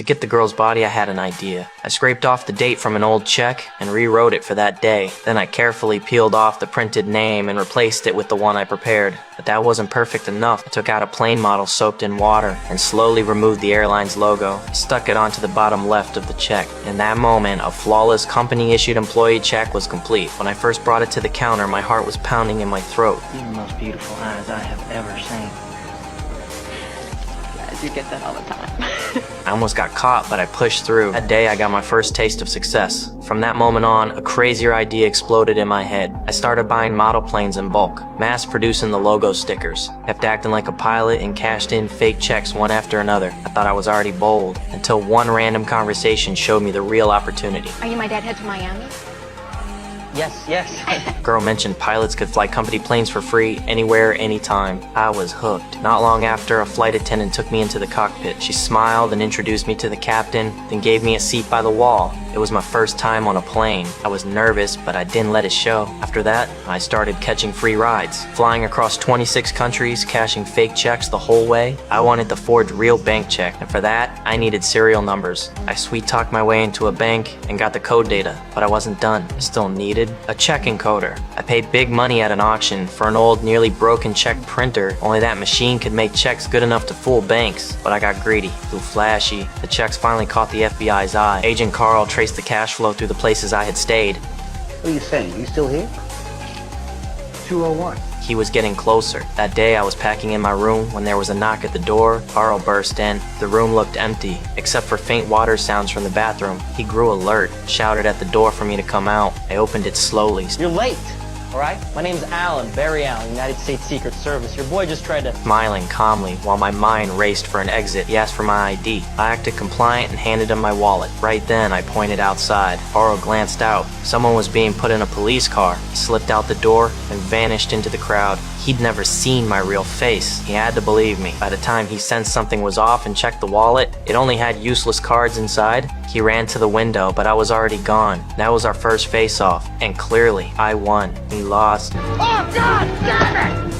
To get the girl's body, I had an idea. I scraped off the date from an old check and rewrote it for that day. Then I carefully peeled off the printed name and replaced it with the one I prepared. But that wasn't perfect enough. I took out a plane model soaked in water and slowly removed the airline's logo. I stuck it onto the bottom left of the check. In that moment, a flawless company-issued employee check was complete. When I first brought it to the counter, my heart was pounding in my throat. You have the most beautiful eyes I have ever seen. Guys, you get that all the time. I almost got caught, but I pushed through. That day, I got my first taste of success. From that moment on, a crazier idea exploded in my head. I started buying model planes in bulk, mass producing the logo stickers, kept acting like a pilot, and cashed in fake checks one after another. I thought I was already bold, until one random conversation showed me the real opportunity. Are you my dad head to Miami? Yes. Girl mentioned pilots could fly company planes for free, anywhere, anytime. I was hooked. Not long after, a flight attendant took me into the cockpit. She smiled and introduced me to the captain, then gave me a seat by the wall. It was my first time on a plane. I was nervous, but I didn't let it show. After that, I started catching free rides, flying across 26 countries, cashing fake checks the whole way. I wanted to forge real bank check, and for that, I needed serial numbers. I sweet-talked my way into a bank and got the code data, but I wasn't done. I still needed a check encoder. I paid big money at an auction for an old, nearly broken check printer. Only that machine could make checks good enough to fool banks. But I got greedy, too flashy. The checks finally caught the FBI's eye. Agent Carl traced the cash flow through the places I had stayed. What are you saying? You still here? 201. He was getting closer. That day I was packing in my room when there was a knock at the door. Carl burst in. The room looked empty, except for faint water sounds from the bathroom. He grew alert, shouted at the door for me to come out. I opened it slowly. You're late, all right? My name's Alan, Barry Allen, United States Secret Service. Your boy just tried to... Smiling calmly while my mind raced for an exit. He asked for my ID. I acted compliant and handed him my wallet. Right then, I pointed outside. Carl glanced out. Someone was being put in a police car. He slipped out the door and vanished into the crowd. He'd never seen my real face. He had to believe me. By the time he sensed something was off and checked the wallet, it only had useless cards inside. He ran to the window, but I was already gone. That was our first face-off, and clearly, I won. He lost. Oh, God damn it!